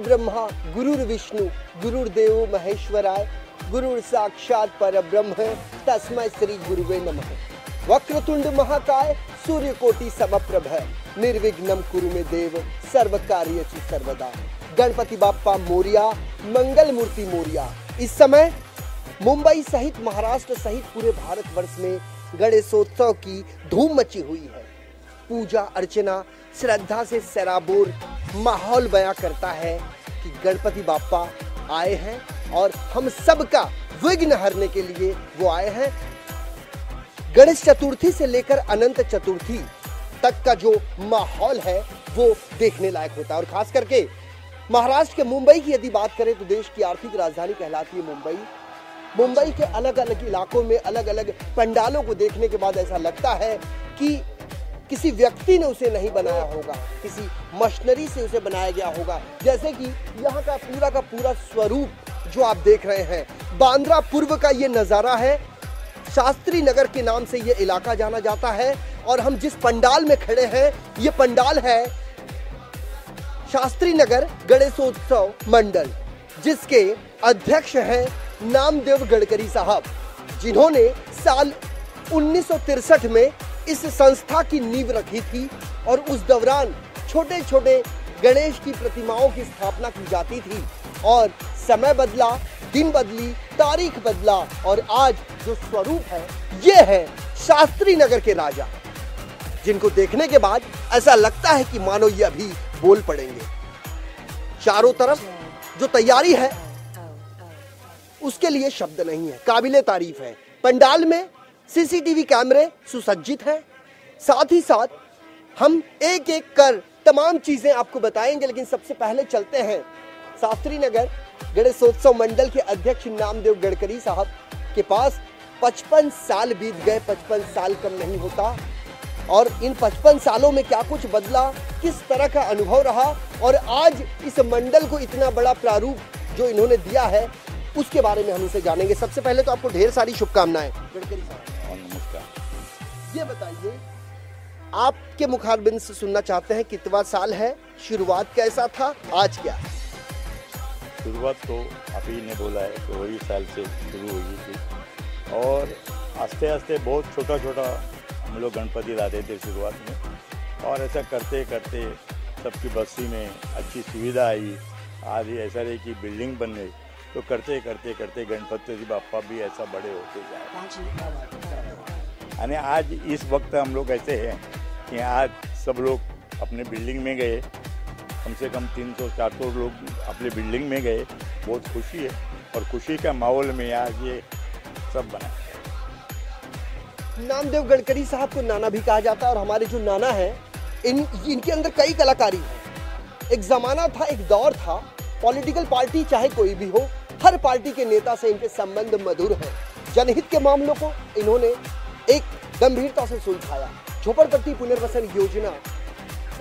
ब्रह्मा गुरुर्विष्णु गुरुर्देवो महेश्वराय गुरुर साक्षात परब्रह्म तस्मै श्री गुरुवे नमः। वक्रतुंड महाकाय सूर्यकोटि समप्रभ निर्विघ्नं कुरु मे देव सर्व कार्येषु सर्वदा। गणपति बाप्पा मोरिया, मंगल मूर्ति मोरिया। इस समय मुंबई सहित महाराष्ट्र सहित पूरे भारतवर्ष में गणेशोत्सव की धूम मची हुई है। पूजा अर्चना श्रद्धा से सराबोर माहौल बयां करता है कि गणपति बाप्पा आए हैं और हम सबका विघ्न हरने के लिए वो आए हैं। गणेश चतुर्थी से लेकर अनंत चतुर्थी तक का जो माहौल है वो देखने लायक होता है। और खास करके महाराष्ट्र के मुंबई की यदि बात करें तो देश की आर्थिक राजधानी कहलाती है मुंबई। मुंबई के अलग अलग इलाकों में अलग अलग पंडालों को देखने के बाद ऐसा लगता है कि किसी व्यक्ति ने उसे नहीं बनाया होगा, किसी मशीनरी से उसे बनाया गया होगा। जैसे कि यहाँ का पूरा स्वरूप जो आप देख रहे हैं, बांद्रा पूर्व का ये नज़ारा है। शास्त्री नगर के नाम से ये इलाका जाना जाता है और हम जिस पंडाल में खड़े हैं ये पंडाल है शास्त्री नगर गणेशोत्सव मंडल, जिसके अध्यक्ष हैं नामदेव गडकरी साहब, जिन्होंने साल 1963 में इस संस्था की नींव रखी थी। और उस दौरान छोटे छोटे गणेश की प्रतिमाओं की स्थापना की जाती थी और समय बदला, दिन बदली, तारीख बदला और आज जो स्वरूप है ये है शास्त्री नगर के राजा, जिनको देखने के बाद ऐसा लगता है कि मानो ये अभी बोल पड़ेंगे। चारों तरफ जो तैयारी है उसके लिए शब्द नहीं है, काबिले तारीफ है। पंडाल में सीसीटीवी कैमरे सुसज्जित हैं। साथ ही साथ हम एक एक कर तमाम चीजें आपको बताएंगे, लेकिन सबसे पहले चलते हैं शास्त्री नगर गणेशोत्सव मंडल के अध्यक्ष नामदेव गडकरी साहब के पास। 55 साल बीत गए, 55 साल कम नहीं होता। और इन 55 सालों में क्या कुछ बदला, किस तरह का अनुभव रहा और आज इस मंडल को इतना बड़ा प्रारूप जो इन्होंने दिया है उसके बारे में हम इनसे जानेंगे। सबसे पहले तो आपको ढेर सारी शुभकामनाएं गडकरी साहब। नमस्कार। ये बताइए, आपके मुखारबिंद से सुनना चाहते हैं कितना साल है, शुरुआत कैसा था, आज क्या है? शुरुआत तो आप ही ने बोला है कि वही साल से शुरू हुई थी और आस्ते आस्ते बहुत छोटा छोटा हम लोग गणपति लाते थे शुरुआत में। और ऐसा करते करते सबकी बस्ती में अच्छी सुविधा आई। आज ऐसा रही कि बिल्डिंग बन गई, तो करते करते करते गणपति बाप्पा भी ऐसा बड़े होते जाए। यानी आज इस वक्त हम लोग ऐसे हैं कि आज सब लोग अपने बिल्डिंग में गए, कम से कम 300-400 लोग अपने बिल्डिंग में गए। बहुत खुशी है और खुशी का माहौल में आज ये सब बना। नामदेव गडकरी साहब को नाना भी कहा जाता है और हमारे जो नाना हैं इनके अंदर कई कलाकारी है। एक जमाना था, एक दौर था, पॉलिटिकल पार्टी चाहे कोई भी हो, हर पार्टी के नेता से इनके संबंध मधुर हैं। जनहित के मामलों को इन्होंने एक गंभीरता से सुलझाया। झोपड़पट्टी पुनर्वसन योजना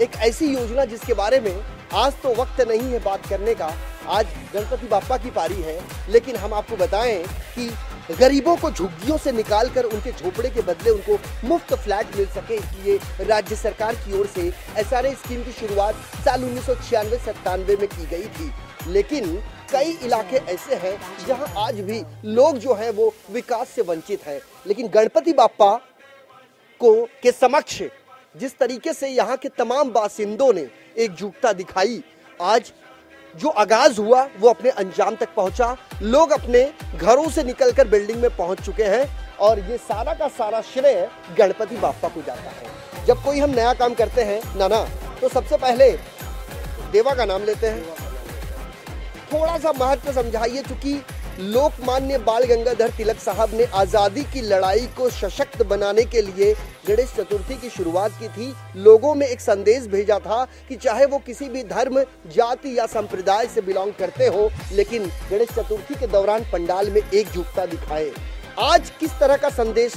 एक ऐसी योजना जिसके बारे में आज तो वक्त नहीं है बात करने का, आज गणपति बाप्पा की पारी है, लेकिन हम आपको बताएं कि गरीबों को झुग्गियों से निकालकर उनके झोपड़े के बदले उनको मुफ्त फ्लैट मिल सके, इसलिए राज्य सरकार की ओर से SRA स्कीम की शुरुआत साल 1996-97 में की गई थी। लेकिन कई इलाके ऐसे हैं जहां आज भी लोग जो हैं वो विकास से वंचित हैं। लेकिन गणपति बाप्पा को के समक्ष जिस तरीके से यहाँ के तमाम बासिंदों ने एकजुटता दिखाई, आज जो आगाज हुआ वो अपने अंजाम तक पहुंचा। लोग अपने घरों से निकलकर बिल्डिंग में पहुंच चुके हैं और ये सारा का सारा श्रेय गणपति बाप्पा को जाता है। जब कोई हम नया काम करते हैं नाना, तो सबसे पहले देवा का नाम लेते हैं। थोड़ा सा महत्व समझाइए, चूंकि लोकमान्य बाल गंगाधर तिलक साहब ने आज़ादी की लड़ाई को सशक्त बनाने के लिए गणेश चतुर्थी की शुरुआत की थी। लोगों में एक संदेश भेजा था कि चाहे वो किसी भी धर्म, जाति या संप्रदाय से बिलोंग करते हो, लेकिन गणेश चतुर्थी के दौरान पंडाल में एकजुटता दिखाए। आज किस तरह का संदेश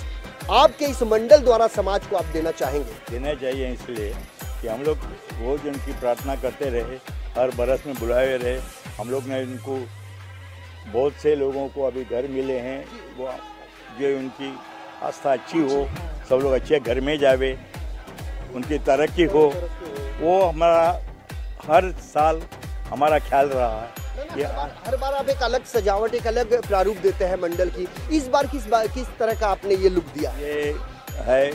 आपके इस मंडल द्वारा समाज को आप देना चाहेंगे? देना चाहिए इसलिए कि हम लोग रोज उनकी प्रार्थना करते रहे, हर बरस में बुलाए रहे। हम लोग ने इनको बहुत से लोगों को अभी घर मिले हैं, वो जो उनकी आस्था अच्छी हो, सब लोग अच्छे घर में जावे, उनकी तरक्की हो। वो हमारा हर साल हमारा ख्याल रहा है कि हर बार आप एक अलग सजावट, एक अलग प्रारूप देते हैं मंडल की। इस बार किस तरह का आपने ये लुक दिया? ये है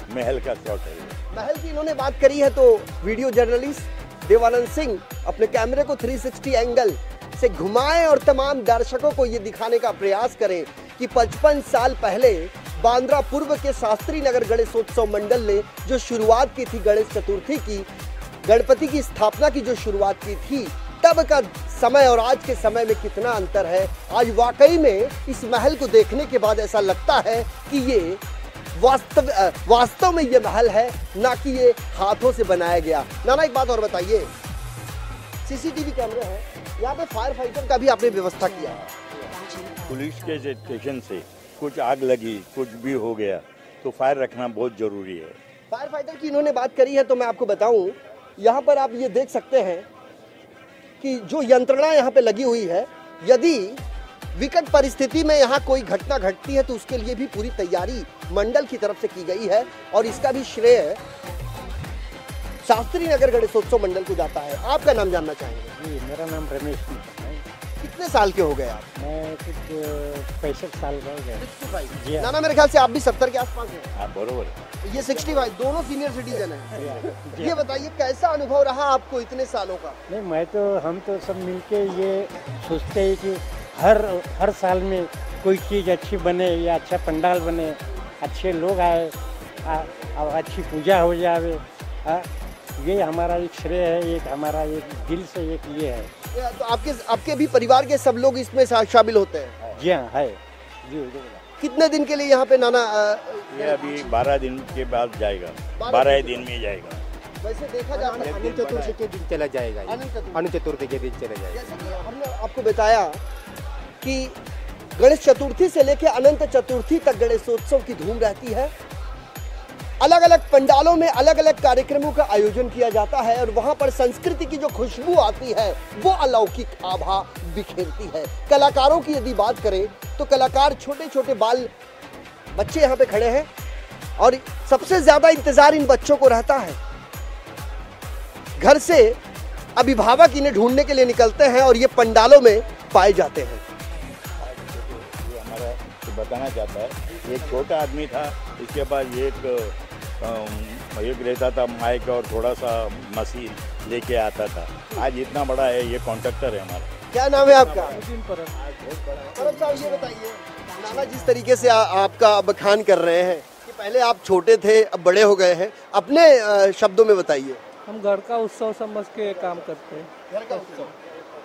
महल का शॉट है ये। महल की इन्होंने बात करी है तो वीडियो जर्नलिस्ट देवानंद सिंह अपने कैमरे को 360 एंगल से घुमाएं और तमाम दर्शकों को ये दिखाने का प्रयास करें कि 55 साल पहले बांद्रा पूर्व के शास्त्री नगर गणेशोत्सव मंडल ने जो शुरुआत की थी गणेश चतुर्थी की, गणपति की स्थापना की जो शुरुआत की थी, तब का समय और आज के समय में कितना अंतर है। आज वाकई में इस महल को देखने के बाद ऐसा लगता है कि ये वास्तव में ये महल है, ना कि ये हाथों से बनाया गया। नाना एक बात और बताइए, सीसीटीवी कैमरे हैं, यहाँ पे फायर फाइटर का भी आपने व्यवस्था किया है? पुलिस के स्टेशन से कुछ आग लगी, कुछ भी हो गया तो फायर रखना बहुत जरूरी है। फायर फाइटर की इन्होंने बात करी है तो मैं आपको बताऊं, यहाँ पर आप ये देख सकते हैं कि जो यंत्रणा यहाँ पे लगी हुई है, यदि विकट परिस्थिति में यहाँ कोई घटना घटती है तो उसके लिए भी पूरी तैयारी मंडल की तरफ से की गई है और इसका भी श्रेय शास्त्री नगर गणेशोत्सव मंडल को जाता है। आपका नाम जानना चाहेंगे? जी, मेरा नाम रमेश है। कितने साल के हो गए आप? मैं कुछ 65 साल का हो गया। 65। जी हाँ। नाना मेरे ख्याल से आप भी 70 के आसपास हैं। हाँ बरोबर। ये 65, दोनों सीनियर सिटीजन हैं। ये बताइए कैसा अनुभव रहा आपको इतने सालों का? नहीं, हम तो सब मिलके ये सोचते हैं कि हर साल में कोई चीज़ अच्छी बने या अच्छा पंडाल बने, अच्छे लोग आए और अच्छी पूजा हो जावे। ये हमारा एक श्रेय है, एक हमारा एक दिल से एक ये है। तो आपके भी परिवार के सब लोग इसमें शामिल होते हैं? जी हाँ, है जी। कितने दिन के लिए यहाँ पे नाना? ये अभी 12 दिन के बाद जाएगा, 12 दिन में जाएगा। वैसे देखा जाए अनंत चतुर्थी के दिन चला जाएगा, अनंत चतुर्थी के दिन चला जाएगा। जैसे कि हमने आपको बताया कि गणेश चतुर्थी से लेकर अनंत चतुर्थी तक गणेशोत्सव की धूम रहती है। अलग अलग पंडालों में अलग अलग कार्यक्रमों का आयोजन किया जाता है और वहां पर संस्कृति की जो खुशबू आती है वो अलौकिक आभा बिखेरती है। कलाकारों की यदि बात करें तो कलाकार छोटे छोटे बाल बच्चे यहाँ पे खड़े हैं और सबसे ज्यादा इंतजार इन बच्चों को रहता है। घर से अभिभावक इन्हें ढूंढने के लिए निकलते हैं और ये पंडालों में पाए जाते हैं। जो हमारा तो बताना चाहता है, एक छोटा आदमी था, इसके पास एक रहता था माइक और थोड़ा सा मशीन लेके आता था। आज इतना बड़ा है, ये कॉन्ट्रैक्टर है हमारा। क्या नाम है आपका? परब साहब ये बताइए, नाना जिस तरीके से आपका बखान कर रहे हैं कि पहले आप छोटे थे अब बड़े हो गए हैं, अपने शब्दों में बताइए। हम घर का उत्सव समझ के काम करते हैं। घर का उत्सव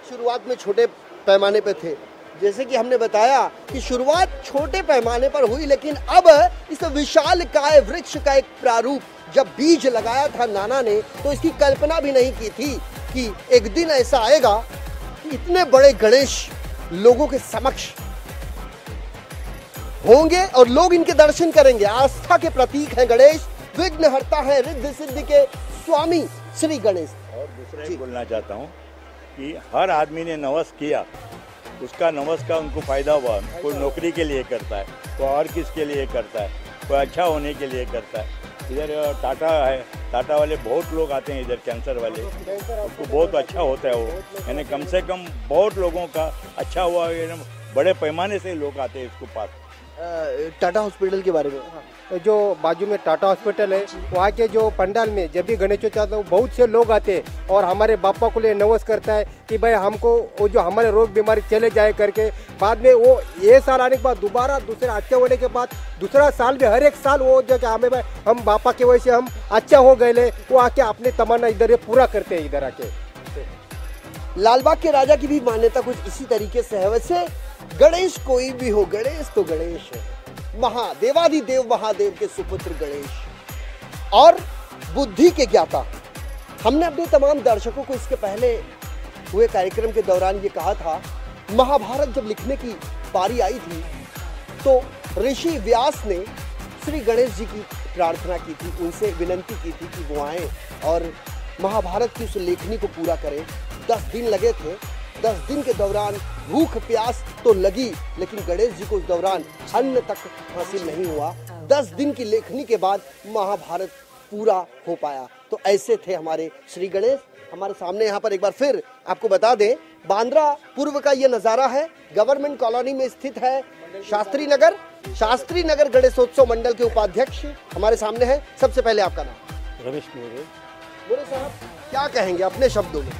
शुरुआत में छोटे पैमाने पे थे, जैसे कि हमने बताया कि शुरुआत छोटे पैमाने पर हुई, लेकिन अब इस विशालकाय वृक्ष का एक प्रारूप जब बीज लगाया था नाना ने तो इसकी कल्पना भी नहीं की थी कि एक दिन ऐसा आएगा कि इतने बड़े गणेश लोगों के समक्ष होंगे और लोग इनके दर्शन करेंगे। आस्था के प्रतीक हैं गणेश, विघ्नहर्ता है, रिद्धि सिद्धि के स्वामी श्री गणेश। और दूसरा ही बोलना चाहता हूँ कि हर आदमी ने नवस किया, उसका नवस का उनको फायदा हुआ। कोई नौकरी के लिए करता है, कोई और किसके लिए करता है, कोई अच्छा होने के लिए करता है। इधर टाटा है, टाटा वाले बहुत लोग आते हैं इधर, कैंसर वाले, उनको बहुत अच्छा होता है वो। यानी कम से कम बहुत लोगों का अच्छा हुआ, बड़े पैमाने से लोग आते हैं इसको पास। टाटा हॉस्पिटल के बारे में, जो बाजू में टाटा हॉस्पिटल है, वहाँ के जो पंडाल में जब भी गणेश चतुर्थी आता है बहुत से लोग आते हैं और हमारे बापा को लिए नवस करता है कि भाई हमको वो जो हमारे रोग बीमारी चले जाए करके। बाद में वो ये साल आने के बाद दोबारा दूसरे अच्छे होने के बाद दूसरा साल भी हर एक साल वो जो कि हमें भाई हम बापा के वजह से हम अच्छा हो गए, वो आके अपने तमन्ना इधर पूरा करते हैं इधर आके। लालबाग के राजा की भी मान्यता कुछ इसी तरीके से है। वैसे गणेश कोई भी हो, गणेश तो गणेश है, महादेवाधिदेव महादेव के सुपुत्र गणेश और बुद्धि के ज्ञाता। हमने अपने तमाम दर्शकों को इसके पहले हुए कार्यक्रम के दौरान ये कहा था, महाभारत जब लिखने की बारी आई थी तो ऋषि व्यास ने श्री गणेश जी की प्रार्थना की थी, उनसे विनंती की थी कि वो आए और महाभारत की उस लेखनी को पूरा करें। 10 दिन लगे थे। 10 दिन के दौरान भूख प्यास तो लगी, लेकिन गणेश जी को उस दौरान अन्न तक हासिल नहीं हुआ। 10 दिन की लेखनी के बाद महाभारत पूरा हो पाया। तो ऐसे थे हमारे श्री गणेश हमारे सामने यहाँ पर एक बार फिर आपको बता दें, बांद्रा पूर्व का ये नज़ारा है। गवर्नमेंट कॉलोनी में स्थित है शास्त्री नगर गणेशोत्सव मंडल के उपाध्यक्ष हमारे सामने हैं। सबसे पहले आपका नाम? रमेश मोरे। मोरे साहब, क्या कहेंगे अपने शब्दों में?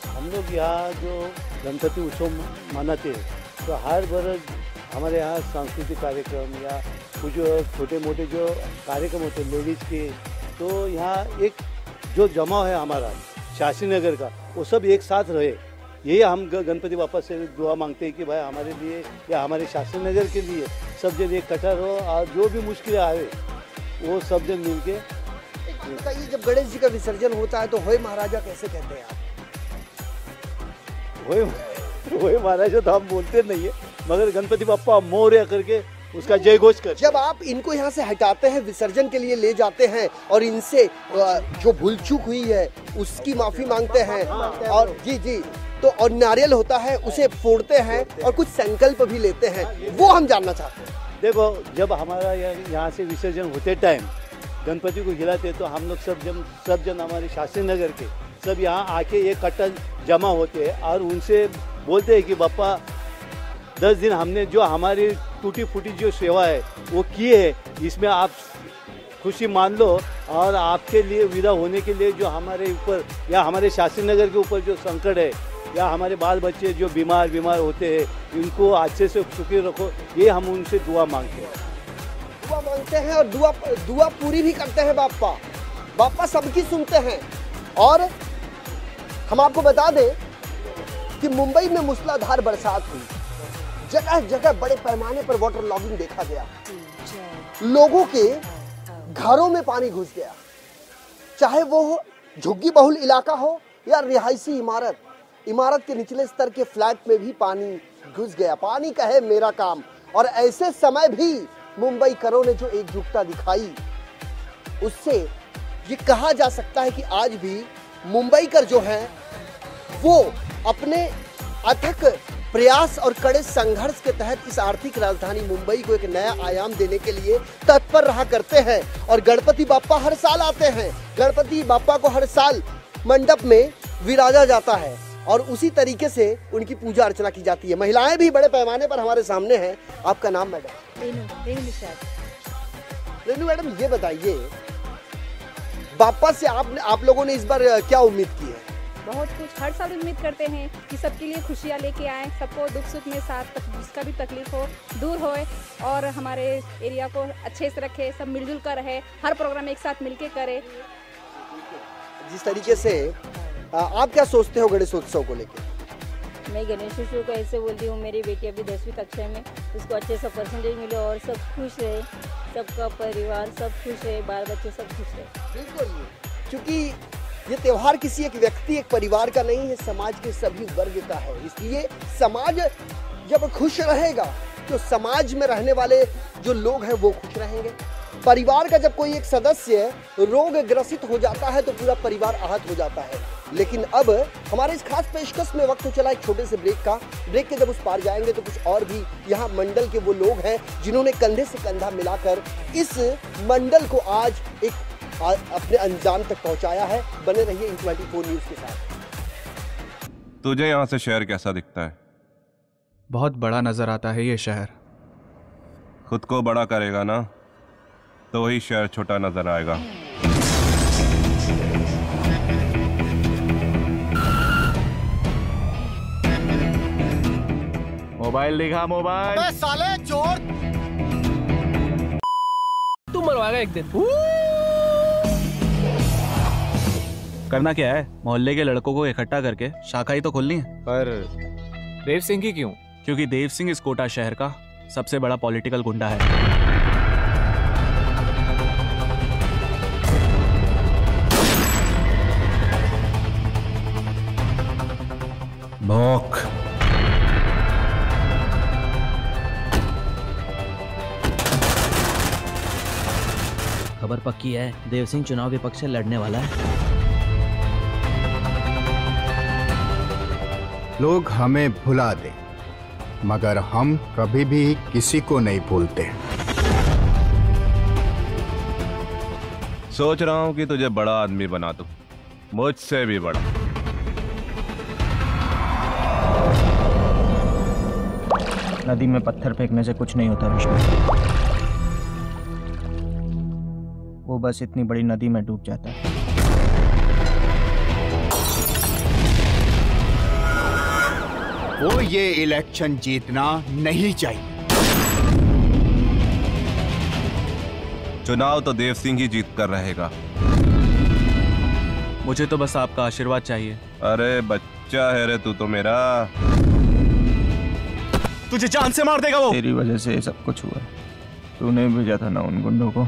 हम लोग यहाँ जो गणपति उत्सव मनाते हैं तो हर बरस हमारे यहाँ सांस्कृतिक कार्यक्रम या कुछ छोटे मोटे जो कार्यक्रम होते हैं लेडीज़ के, तो यहाँ एक जो जमाव है हमारा शास्त्री नगर का, वो सब एक साथ रहे। यही हम गणपति बापा से दुआ मांगते हैं कि भाई हमारे लिए या हमारे शास्त्री नगर के लिए सब जन एक कट्ठा रहो और जो भी मुश्किलें आए वो सब जन मिल के। बताइए, जब गणेश जी का विसर्जन होता है तो होय महाराजा कैसे कहते हैं आप? होय महाराजा तो हम बोलते नहीं है, मगर गणपति बापा मोरया करके उसका जय घोष कर। जब आप इनको यहाँ से हटाते हैं, विसर्जन के लिए ले जाते हैं और इनसे जो भूल चूक हुई है उसकी माफी मांगते हैं और जी तो और नारियल होता है उसे फोड़ते हैं और कुछ संकल्प भी लेते हैं, वो हम जानना चाहते हैं। देखो, जब हमारा यहाँ से विसर्जन होते टाइम गणपति को हिलाते तो हम लोग सब जन हमारे शास्त्री नगर के सब यहाँ आके एक कट्टा जमा होते हैं और उनसे बोलते हैं कि बापा 10 दिन हमने जो हमारी टूटी फूटी जो सेवा है वो की है, इसमें आप खुशी मान लो और आपके लिए विदा होने के लिए जो हमारे ऊपर या हमारे शास्त्री नगर के ऊपर जो संकट है या हमारे बाल बच्चे जो बीमार होते हैं इनको अच्छे से सुखी रखो, ये हम उनसे दुआ मांगते हैं। दुआ मांगते हैं और दुआ पूरी भी करते हैं। बापा सबकी सुनते हैं। और हम आपको बता दें कि मुंबई में मूसलाधार बरसात हुई, जगह जगह बड़े पैमाने पर वाटर लॉगिंग देखा गया, लोगों के घरों में पानी घुस गया, चाहे वो झुग्गी बहुल इलाका हो या रिहायशी इमारत के निचले स्तर के फ्लैट में भी पानी घुस गया। पानी का है मेरा काम। और ऐसे समय भी मुंबई करों ने जो एकजुटता दिखाई, उससे ये कहा जा सकता है कि आज भी मुंबईकर जो है वो अपने अथक प्रयास और कड़े संघर्ष के तहत इस आर्थिक राजधानी मुंबई को एक नया आयाम देने के लिए तत्पर रहा करते हैं। और गणपति बाप्पा हर साल आते हैं। गणपति बाप्पा को हर साल मंडप में विराजा जाता है और उसी तरीके से उनकी पूजा अर्चना की जाती है। महिलाएं भी बड़े पैमाने पर हमारे सामने हैं। आपका नाम मैडम? रेनू मैडम, ये बताइए, बाप्पा से आप लोगों ने इस बार क्या उम्मीद की है? बहुत कुछ हर साल उम्मीद करते हैं कि सबके लिए खुशियाँ लेके आएँ, सबको दुख सुख में साथ जिसका भी तकलीफ हो दूर होए और हमारे एरिया को अच्छे से रखे, सब मिलजुल कर रहे, हर प्रोग्राम एक साथ मिलके करे। जिस तरीके से आप क्या सोचते हो गणेशोत्सव को लेकर? मैं गणेशोत्सव को ऐसे बोलती हूँ, मेरी बेटी अभी 10वीं कक्षा में, उसको अच्छे से परसेंटेज मिले और सब खुश रहे, सबका परिवार सब खुश रहे, बाल बच्चे सब खुश रहे। बिल्कुल, क्योंकि ये त्योहार किसी एक व्यक्ति एक परिवार का नहीं है, समाज के सभी वर्ग का है। इसलिए समाज जब खुश रहेगा तो समाज में रहने वाले जो लोग हैं वो खुश रहेंगे। परिवार का जब कोई एक सदस्य रोग ग्रसित हो जाता है तो पूरा परिवार आहत हो जाता है। लेकिन अब हमारे इस खास पेशकश में वक्त चला एक छोटे से ब्रेक के जब उस पार जाएंगे तो कुछ और भी यहाँ मंडल के वो लोग हैं जिन्होंने कंधे से कंधा मिलाकर इस मंडल को आज एक अपने अंजाम तक पहुँचाया है। बने रहिए इन 24 न्यूज़ के साथ। तुझे यहाँ से शहर कैसा दिखता है? बहुत बड़ा नजर आता है ये शहर। खुद को बड़ा करेगा ना तो वही शहर छोटा नजर आएगा। मोबाइल दिखा, मोबाइल। अबे साले चोर! तू मरवाएगा एक दिन। करना क्या है? मोहल्ले के लड़कों को इकट्ठा करके शाखा ही तो खोलनी है। पर देव सिंह की क्यों? क्योंकि देव सिंह इस कोटा शहर का सबसे बड़ा पॉलिटिकल गुंडा है। भौंक। खबर पक्की है, देव सिंह चुनाव विपक्ष से लड़ने वाला है। लोग हमें भुला दे मगर हम कभी भी किसी को नहीं भूलते। सोच रहा हूं कि तुझे बड़ा आदमी बना दूं, मुझसे भी बड़ा। नदी में पत्थर फेंकने से कुछ नहीं होता विष्णु, वो बस इतनी बड़ी नदी में डूब जाता है। वो ये इलेक्शन जीतना नहीं चाहिए। चुनाव तो देव सिंह ही जीत कर रहेगा। मुझे तो बस आपका आशीर्वाद चाहिए। अरे बच्चा है रे तू तो मेरा। तुझे जान से मार देगा वो। तेरी वजह से ये सब कुछ हुआ। तूने भेजा था ना उन गुंडों को।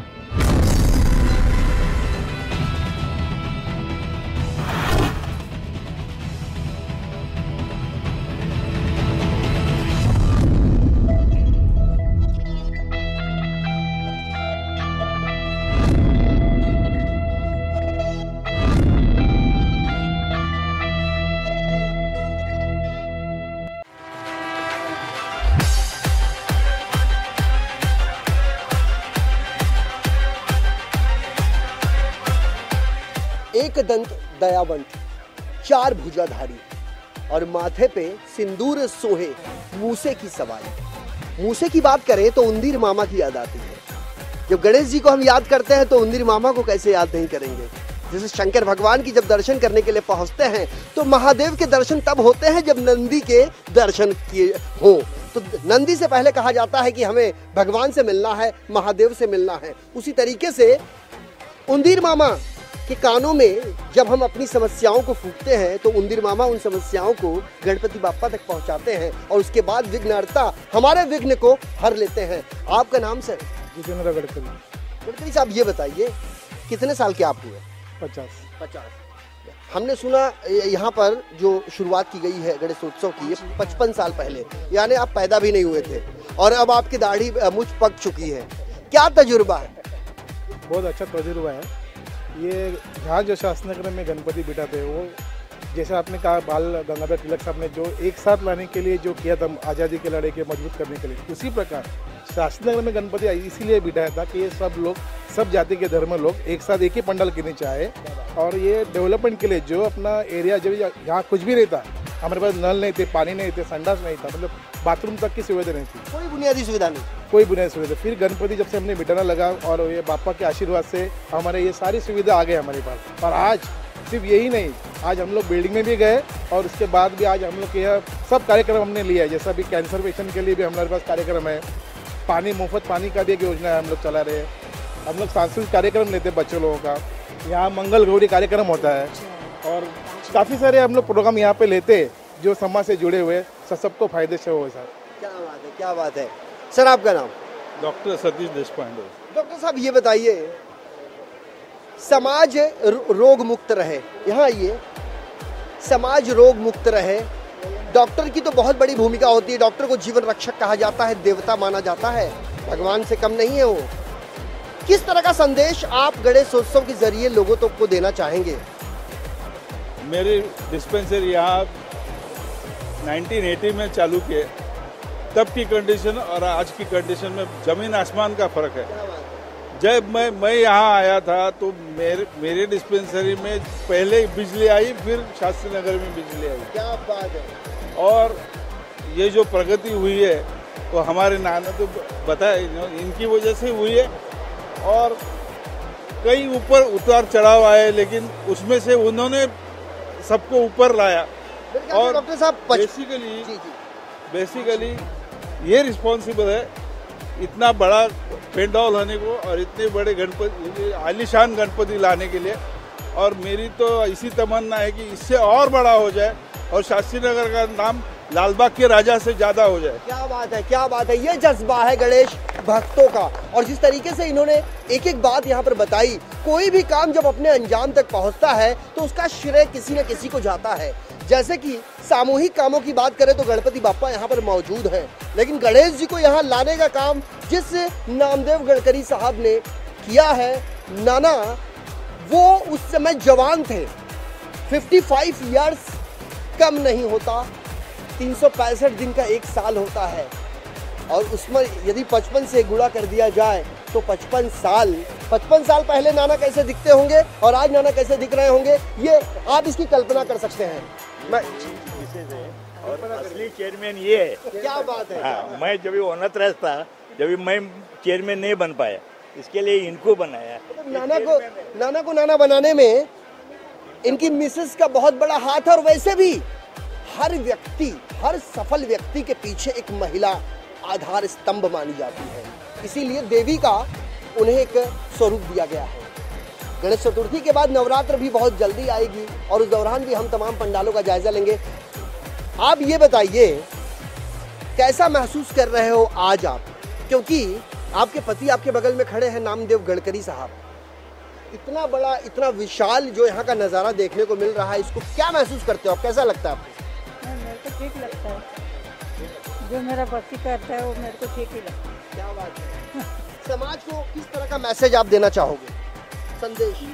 एक दंत दयावंत, चार भुजाधारी और माथे पे सिंदूर सोहे मूसे की सवारी। मूसे की बात करें तो उंदीर मामा की याद आती है। जब गणेश जी को हम याद करते हैं तो उंदीर मामा को कैसे याद नहीं करेंगे। जैसे शंकर भगवान की जब दर्शन करने के लिए पहुंचते हैं तो महादेव के दर्शन तब होते हैं जब नंदी के दर्शन किए हों। तो नंदी से पहले कहा जाता है कि हमें भगवान से मिलना है, महादेव से मिलना है। उसी तरीके से उंदीर मामा के कानों में जब हम अपनी समस्याओं को फूंकते हैं तो उंदीर मामा उन समस्याओं को गणपति बाप्पा तक पहुंचाते हैं और उसके बाद विघ्नहर्ता हमारे विघ्न को हर लेते हैं। आपका नाम सर? जितेंद्र गडकरी। गडकरी साहब ये बताइए कितने साल के आप हुए? 50। हमने सुना यहाँ पर जो शुरुआत की गई है गणेशोत्सव की 55 साल पहले, यानी आप पैदा भी नहीं हुए थे और अब आपकी दाढ़ी मुझ पक चुकी है। क्या तजुर्बा है? बहुत अच्छा तजुर्बा है। ये यहाँ जो शास्त्रनगर में गणपति बिठा थे वो जैसे आपने कहा बाल गंगाधर तिलक साहब ने जो एक साथ लाने के लिए जो किया था आज़ादी के लड़ाई के मजबूत करने के लिए, उसी प्रकार शास्त्रनगर में गणपति इसीलिए बिठाया था कि ये सब लोग, सब जाति के धर्म लोग एक साथ एक ही पंडाल के नीचे आए और ये डेवलपमेंट के लिए जो अपना एरिया जब यहाँ कुछ भी नहीं था, हमारे पास नल नहीं थे, पानी नहीं थे, संडास नहीं था, मतलब बाथरूम तक की सुविधा नहीं थी, कोई बुनियादी सुविधा नहीं, कोई बुनियादी सुविधा। फिर गणपति जब से हमने बिठाना लगा और ये बापा के आशीर्वाद से हमारे ये सारी सुविधा आ गई हमारे पास। और आज सिर्फ यही नहीं, आज हम लोग बिल्डिंग में भी गए और उसके बाद भी आज हम लोग के यहाँ सब कार्यक्रम हमने लिया है। जैसा अभी कैंसर पेशेंट के लिए भी हमारे पास कार्यक्रम है, पानी मुफ्त पानी का भी एक योजना है हम लोग चला रहे हैं। हम लोग सांस्कृतिक कार्यक्रम लेते हैं बच्चों लोगों का, यहाँ मंगल गौरी कार्यक्रम होता है और काफ़ी सारे हम लोग प्रोग्राम यहाँ पे लेते हैं जो समाज से जुड़े हुए सबको फायदे से हो। सर क्या बात है, क्या बात है। सर आपका नाम? डॉक्टर सतीश देशपांडे। डॉक्टर साहब ये बताइए, समाज रोग मुक्त रहे, यहाँ ये समाज रोग मुक्त रहे, डॉक्टर की तो बहुत बड़ी भूमिका होती है। डॉक्टर को जीवन रक्षक कहा जाता है, देवता माना जाता है, भगवान से कम नहीं है वो। किस तरह का संदेश आप गणेशोत्सव के जरिए लोगों तक को देना चाहेंगे? मेरी डिस्पेंसरी यहाँ 1980 में चालू किए, तब की कंडीशन और आज की कंडीशन में जमीन आसमान का फर्क है। जब मैं यहाँ आया था तो मेरे डिस्पेंसरी में पहले बिजली आई, फिर शास्त्री नगर में बिजली आई। क्या बात है। और ये जो प्रगति हुई है वो हमारे नाना तो बताए इनकी वजह से हुई है और कई ऊपर उतार चढ़ाव आए, लेकिन उसमें से उन्होंने सबको ऊपर लाया। और डॉक्टर साहब बेसिकली ये रिस्पॉन्सिबल है इतना बड़ा पेंडाल होने को और इतने बड़े गणपति, आलीशान गणपति लाने के लिए। और मेरी तो ऐसी तमन्ना है कि इससे और बड़ा हो जाए और शास्त्री नगर का नाम लालबाग के राजा से ज्यादा हो जाए। क्या बात है, क्या बात है। ये जज्बा है गणेश भक्तों का। और जिस तरीके से इन्होंने एक एक बात यहाँ पर बताई, कोई भी काम जब अपने अंजाम तक पहुँचता है तो उसका श्रेय किसी न किसी को जाता है। जैसे कि सामूहिक कामों की बात करें तो गणपति बाप्पा यहाँ पर मौजूद हैं, लेकिन गणेश जी को यहाँ लाने का काम जिस नामदेव गडकरी साहब ने किया है, नाना वो उस समय जवान थे, 55 इयर्स कम नहीं होता, 365 दिन का एक साल होता है। और उसमें यदि 55 से गुणा कर दिया जाए तो 55 साल पहले नाना कैसे दिखते होंगे और आज नाना कैसे दिख रहे होंगे, ये आप इसकी कल्पना कर सकते हैं। मैं और असली चेयरमैन ये है। क्या बात है। हाँ, मैं जब ओनत था, जब मैं चेयरमैन नहीं बन पाया, इसके लिए इनको बनाया। नाना को नाना बनाने में इनकी मिसेस का बहुत बड़ा हाथ है। और वैसे भी हर सफल व्यक्ति के पीछे एक महिला आधार स्तंभ मानी जाती है, इसीलिए देवी का उन्हें एक स्वरूप दिया गया है। गणेश चतुर्थी के बाद नवरात्र भी बहुत जल्दी आएगी और उस दौरान भी हम तमाम पंडालों का जायजा लेंगे। आप ये बताइए कैसा महसूस कर रहे हो आज आप, क्योंकि आपके पति आपके बगल में खड़े हैं नामदेव गडकरी साहब। इतना बड़ा, इतना विशाल जो यहाँ का नज़ारा देखने को मिल रहा है, इसको क्या महसूस करते हो आप, कैसा लगता है आपको? मेरे को ठीक लगता है, जो मेरा पति करता है वो मेरे को ठीक ही लगता है। क्या बात है। समाज को किस तरह का मैसेज आप देना चाहोगे, संदेश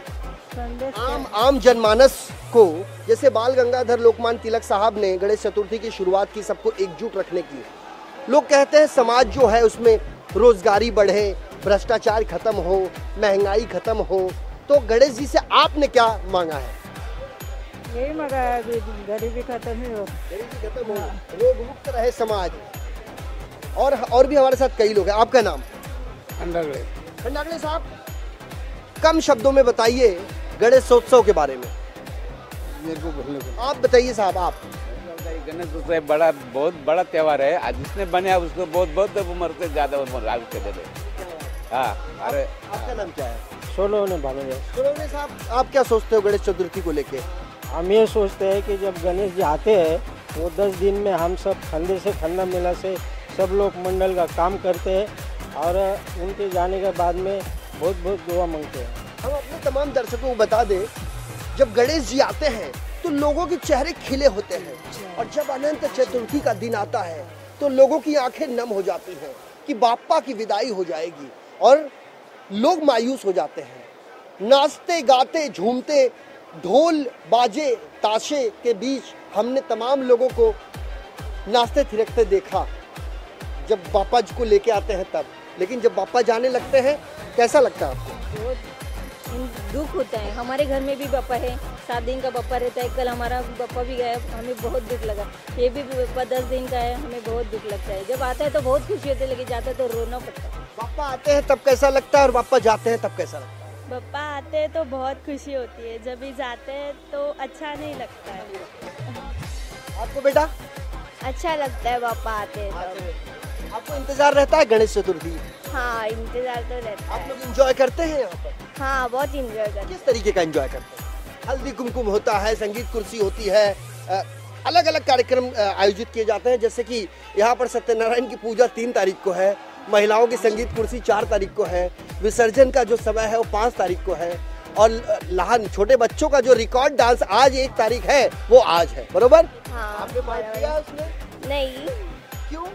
आम जनमानस को? जैसे बाल गंगाधर लोकमान्य तिलक साहब ने गणेश चतुर्थी की शुरुआत की सबको एकजुट रखने की। लोग कहते हैं समाज जो है उसमें रोजगारी बढ़े, भ्रष्टाचार खत्म हो, महंगाई खत्म हो, तो गणेश जी से आपने क्या मांगा है? यही मांगा है, गरीबी खत्म ही हो, गरीबी खत्म हो, रोग मुक्त रहे समाज। और भी हमारे साथ कई लोग हैं। आपका नाम? खंडागड़े साहब, कम शब्दों में बताइए गणेशोत्सव के बारे में। मेरे को बोलने को आप बताइए साहब। आप? गणेश उत्सव बहुत बड़ा त्यौहार है। आज जिसने बनाया उसको बहुत उम्र से ज्यादा उम्र आगे के दे। हाँ, अरे आपका नाम क्या है? सोलोने भानुजा। सोलोने साहब, आप क्या सोचते हो गणेश चतुर्थी को लेके? हम ये सोचते हैं कि जब गणेश जी आते हैं वो 10 दिन में हम सब फंदे से फंदा मेला से सब लोग मंडल का काम करते हैं और उनके जाने के बाद में बहुत दुआ मांगते हैं। हम अपने तमाम दर्शकों को बता दें, जब गणेश जी आते हैं तो लोगों के चेहरे खिले होते हैं और जब अनंत चतुर्थी का दिन आता है तो लोगों की आंखें नम हो जाती हैं कि बाप्पा की विदाई हो जाएगी और लोग मायूस हो जाते हैं। नाचते गाते झूमते ढोल बाजे ताशे के बीच हमने तमाम लोगों को नाचते थिरकते देखा जब बाप्पा जी को लेके आते हैं तब। लेकिन जब बाप्पा जाने लगते हैं कैसा लगता है आपको? बहुत दुख होता है। हमारे घर में भी बाप्पा है, 7 दिन का बाप्पा रहता है। कल हमारा बाप्पा भी गया, हमें बहुत दुख लगा। ये भी बाप्पा 10 दिन का है, हमें बहुत दुख लगता है। जब आता है तो बहुत खुशी होती है, लेकिन जाता है तो रोना पड़ता है। बाप्पा आते हैं तब कैसा लगता है और बाप्पा जाते हैं तब कैसा लगता है? बाप्पा आते हैं तो बहुत खुशी होती है, जब भी जाते हैं तो अच्छा नहीं लगता है। आपको बेटा? अच्छा लगता है बाप्पा आते हैं तो। आपको इंतजार रहता है गणेश चतुर्थी? हाँ, इंतजार तो रहता है। आप लोग एंजॉय करते हैं यहाँ पर? हाँ, बहुत एंजॉय करते हैं। किस तरीके का एंजॉय करते हैं? हल्दी कुमकुम होता है, संगीत कुर्सी होती है, अलग अलग कार्यक्रम आयोजित किए जाते हैं। जैसे कि यहाँ पर सत्यनारायण की पूजा 3 तारीख को है, महिलाओं की संगीत कुर्सी 4 तारीख को है, विसर्जन का जो समय है वो 5 तारीख को है और लाहन छोटे बच्चों का जो रिकॉर्ड डांस आज 1 तारीख है वो आज है, बरोबर? हाँ, आपने पार्ट किया उसमें? नहीं। क्यों?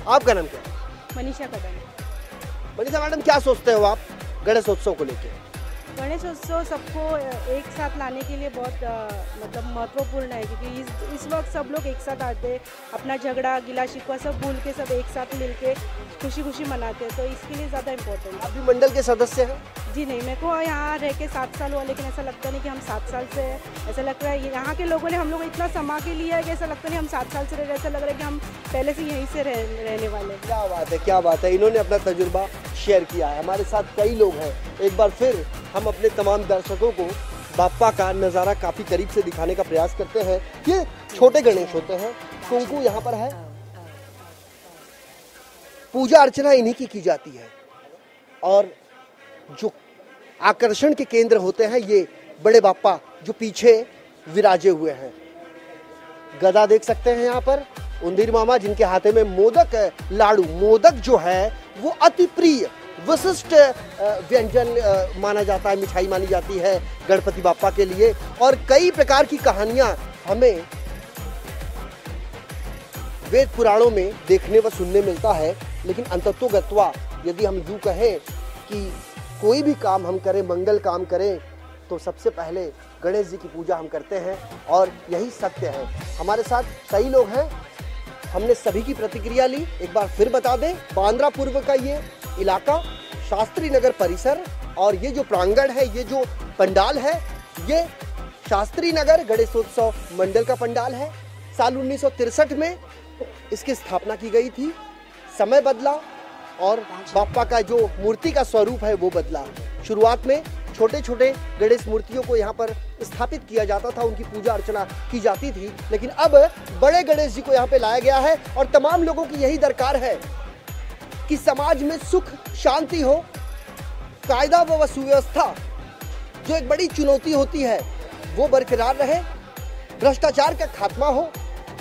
आपका नाम क्या है? मनीषा कदम। मनीषा मैडम, क्या सोचते हो आप गणेशोत्सव को लेकर? गणेशोत्सव सबको एक साथ लाने के लिए बहुत मतलब महत्वपूर्ण है, क्योंकि इस वक्त सब लोग एक साथ आते हैं, अपना झगड़ा गिला शिकवा सब भूल के सब एक साथ मिल के खुशी खुशी मनाते हैं, तो इसके लिए ज़्यादा इम्पोर्टेंट है। आप भी मंडल के सदस्य हैं? जी नहीं, मेरे को यहाँ रह के 7 साल हुआ, लेकिन ऐसा लगता नहीं कि हम 7 साल से है। ऐसा लगता है यहाँ के लोगों ने हम लोग इतना समा के लिया है कि ऐसा लगता नहीं हम 7 साल से रह रहे, ऐसा लग रहा है कि हम पहले से यहीं से रहने वाले। क्या बात है, क्या बात है। इन्होंने अपना तजुर्बा शेयर किया है। हमारे साथ कई लोग हैं। एक बार फिर हम अपने तमाम दर्शकों को बाप्पा का नज़ारा काफ़ी करीब से दिखाने का प्रयास करते हैं। ये छोटे गणेश होते हैं, कुंकू यहाँ पर है, पूजा अर्चना इन्हीं की जाती है और जो आकर्षण के केंद्र होते हैं ये बड़े बाप्पा जो पीछे विराजे हुए हैं। गदा देख सकते हैं यहाँ पर, उंदीर मामा जिनके हाथे में मोदक लाड़ू, मोदक जो है वो अति प्रिय विशिष्ट व्यंजन माना जाता है, मिठाई मानी जाती है गणपति बाप्पा के लिए। और कई प्रकार की कहानियां हमें वेद पुराणों में देखने व सुनने मिलता है। लेकिन अंततोगत्वा यदि हम यूँ कहें कि कोई भी काम हम करें, मंगल काम करें, तो सबसे पहले गणेश जी की पूजा हम करते हैं और यही सत्य है। हमारे साथ कई लोग हैं हमने सभी की प्रतिक्रिया ली। एक बार फिर बता दें, बांद्रा पूर्व का ये इलाका, शास्त्री नगर परिसर, और ये जो प्रांगण है, ये जो पंडाल है, ये शास्त्री नगर गणेशोत्सव मंडल का पंडाल है। साल 1963 में इसकी स्थापना की गई थी। समय बदला और बाप्पा का जो मूर्ति का स्वरूप है वो बदला। शुरुआत में छोटे छोटे गणेश मूर्तियों को यहाँ पर स्थापित किया जाता था, उनकी पूजा अर्चना की जाती थी, लेकिन अब बड़े गणेश जी को यहाँ पे लाया गया है। और तमाम लोगों की यही दरकार है कि समाज में सुख शांति हो, कायदा व सुव्यवस्था जो एक बड़ी चुनौती होती है वो बरकरार रहे, भ्रष्टाचार का खात्मा हो,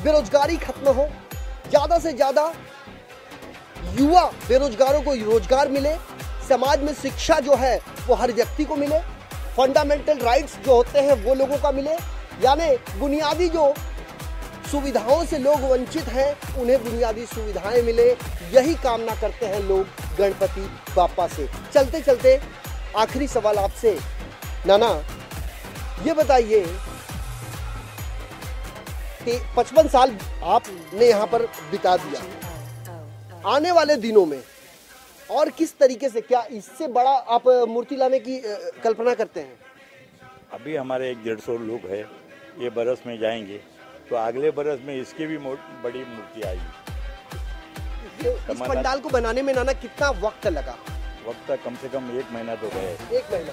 बेरोजगारी खत्म हो, ज्यादा से ज्यादा युवा बेरोजगारों को रोजगार मिले, समाज में शिक्षा जो है वो हर व्यक्ति को मिले, फंडामेंटल राइट्स जो होते हैं वो लोगों का मिले, यानी बुनियादी जो सुविधाओं से लोग वंचित हैं उन्हें बुनियादी सुविधाएं मिले। यही कामना करते हैं लोग गणपति बाप्पा से। चलते चलते आखिरी सवाल आपसे, नाना ये बताइए कि 55 साल आपने यहाँ पर बिता दिया, आने वाले दिनों में और किस तरीके से, क्या इससे बड़ा आप मूर्ति लाने की कल्पना करते हैं? अभी हमारे 150 लोग हैं, ये बरस में जाएंगे तो अगले बरस में इसकी भी बड़ी मूर्ति आएगी। इस पंडाल को बनाने में नाना कितना वक्त लगा? वक्त कम से कम 1 महीना तो गए। 1 महीना।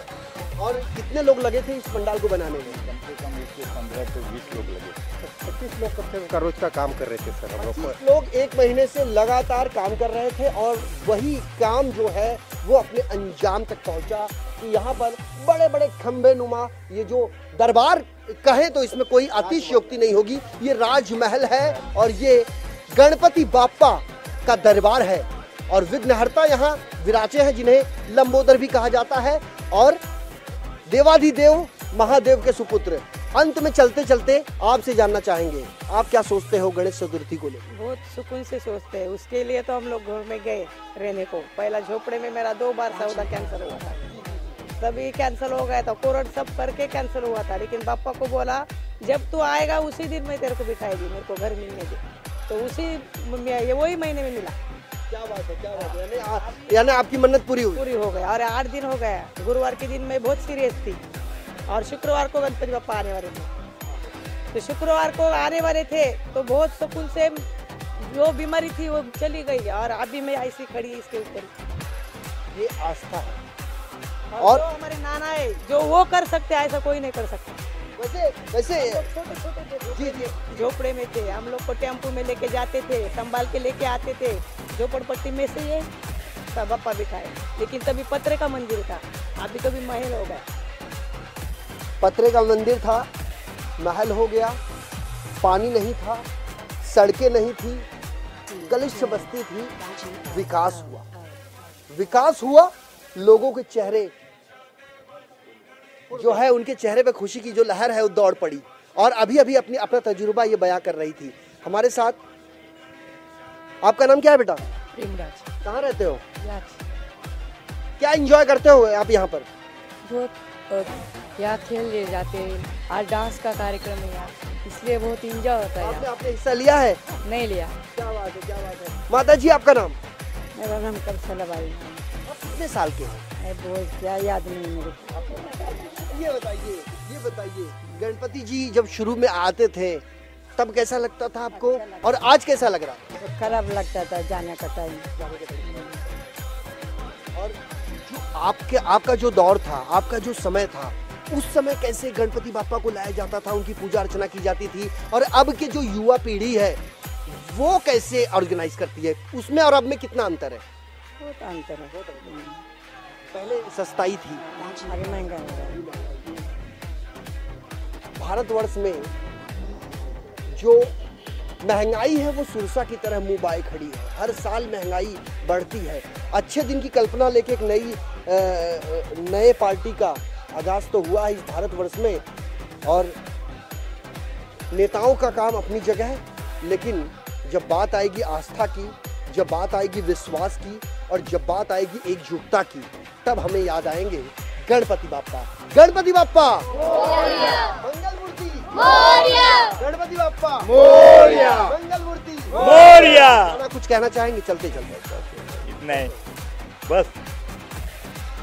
और कितने लोग लगे थे इस पंडाल को बनाने में? कम से कम इसके 15 से 20 लोग लगे। 25 लोग कब से रोज का काम कर रहे थे सर हम लोग। 25 लोग 1 महीने से लगातार काम कर रहे थे और वही काम जो है वो अपने अंजाम तक पहुंचा कि यहाँ पर बड़े बड़े खंबे नुमा ये जो दरबार कहें तो इसमें कोई अतिशयोक्ति नहीं होगी, ये राजमहल है और ये गणपति बाप्पा का दरबार है। और विघ्नहर्ता यहाँ विराजे हैं जिन्हें लंबोदर भी कहा जाता है, और देवाधिदेव महादेव के सुपुत्र। अंत में चलते चलते आपसे जानना चाहेंगे, आप क्या सोचते हो गणेश चतुर्थी को लेकर? बहुत सुकून से सोचते हैं, उसके लिए तो हम लोग घर में गए रहने को। पहला झोपड़े में मेरा 2 बार सौदा कैंसिल हुआ था, तभी कैंसिल हो गया था, कोरोना सब करके कैंसिल हुआ था। लेकिन पापा को बोला जब तू आएगा उसी दिन मैं तेरे को बिठाएगी, मेरे को घर मिलने दे, तो वही महीने में मिला। क्या बात है, क्या बात है, यानी आपकी मन्नत पूरी हो गई। और 8 दिन हो गया, गुरुवार के दिन मैं बहुत सीरियस थी और शुक्रवार को गणपति बाप्पा आने वाले थे, तो शुक्रवार को आने वाले थे तो बहुत सुकून से जो बीमारी थी वो चली गई और अभी मैं ऐसी खड़ी इसके ऊपर। ये आस्था है और जो हमारे नाना है जो वो कर सकते हैं, ऐसा कोई नहीं कर सकता। वैसे छोटे झोपड़े में थे, हम लोग को टेम्पो में लेके जाते थे, संभाल के लेके आते थे, झोपड़पट्टी में से ये सब बाप्पा बिठाए। लेकिन तभी पत्रे का मंदिर था, अभी तो भी महल हो गया। पत्रे का मंदिर था, महल हो गया, पानी नहीं था, सड़कें नहीं थी, गलिच्छ बस्ती थी, विकास हुआ, लोगों के चेहरे जो है उनके चेहरे पे खुशी की जो लहर है वो दौड़ पड़ी। और अभी अपना तजुर्बा ये बयां कर रही थी हमारे साथ। आपका नाम क्या है बेटा? प्रेमराज। कहाँ रहते हो? क्या एंजॉय करते हो आप यहाँ पर? बहुत यहाँ खेलने जाते हैं, आज डांस का कार्यक्रम है यहाँ, इसलिए बहुत एंजॉय होता है। आपने हिस्सा लिया है? नहीं लिया। क्या बात है, क्या बात है। माता जी आपका नाम? मेरा नाम कलसलाबाई। कितने साल के हैं? बहुत क्या याद नहीं मेरे। ये बताइए गणपति जी जब शुरू में आते थे तब कैसा लगता था आपको, और आज कैसा लग रहा है? खराब लगता था जाने का टाइम। और जो आपका जो दौर था, आपका जो समय था, उस समय कैसे गणपति बाप्पा को लाया जाता था, उनकी पूजा अर्चना की जाती थी, और अब के जो युवा पीढ़ी है वो कैसे ऑर्गेनाइज करती है, उसमें और अब में कितना अंतर है? बहुत अंतर है। पहले सस्ताई थी, अभी महंगा है। भारतवर्ष में जो महंगाई है वो सुरसा की तरह मुंह बाए खड़ी है। हर साल महंगाई बढ़ती है। अच्छे दिन की कल्पना लेके एक नए पार्टी का आगाज तो हुआ है इस भारतवर्ष में, और नेताओं का काम अपनी जगह है, लेकिन जब बात आएगी आस्था की, जब बात आएगी विश्वास की, और जब बात आएगी एकजुटता की, तब हमें याद आएंगे गणपति बाप्पा। गणपति बाप्पा मंगल मूर्ति। गणपति बाप्पा मोरया। मंगल मूर्ति मोरया। कुछ कहना चाहेंगे चलते चलते? इतना है बस,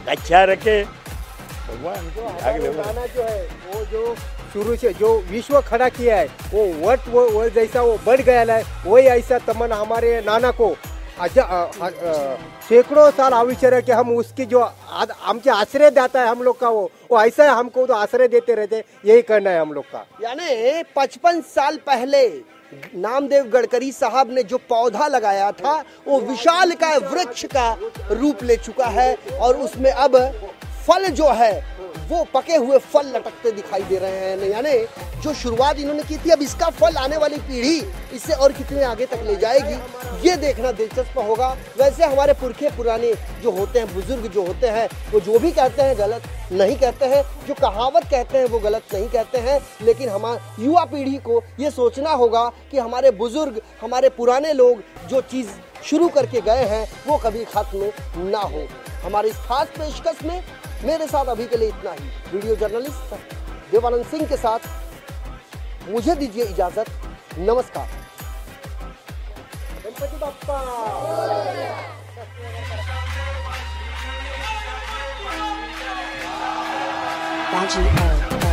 अच्छा रखे भगवान आगे। नाना जो है वो जो शुरू से जो विश्व खड़ा किया है वो जैसा वो बढ़ गया है, वही ऐसा तमन्ना हमारे नाना को सैकड़ों साल आवश्यक है कि हम उसकी जो हमके आश्रय देता है हम लोग का वो ऐसा है, हमको तो आश्रय देते रहते, यही करना है हम लोग का। यानी 55 साल पहले नामदेव गडकरी साहब ने जो पौधा लगाया था वो विशाल का वृक्ष का रूप ले चुका है और उसमें अब फल जो है वो पके हुए फल लटकते दिखाई दे रहे हैं। यानी जो शुरुआत इन्होंने की थी, अब इसका फल आने वाली पीढ़ी इससे और कितने आगे तक ले जाएगी, ये देखना दिलचस्प होगा। वैसे हमारे पुरखे पुराने जो होते हैं, बुजुर्ग जो होते हैं, वो जो भी कहते हैं गलत नहीं कहते हैं, जो कहावत कहते हैं वो गलत नहीं कहते हैं। लेकिन हमारी युवा पीढ़ी को ये सोचना होगा कि हमारे बुजुर्ग, हमारे पुराने लोग जो चीज़ शुरू करके गए हैं वो कभी खत्म ना हो। हमारे इस खास पेशकश में मेरे साथ अभी के लिए इतना ही। वीडियो जर्नलिस्ट देवानंद सिंह के साथ मुझे दीजिए इजाजत। नमस्कार। गणपति बाप्पा। Baji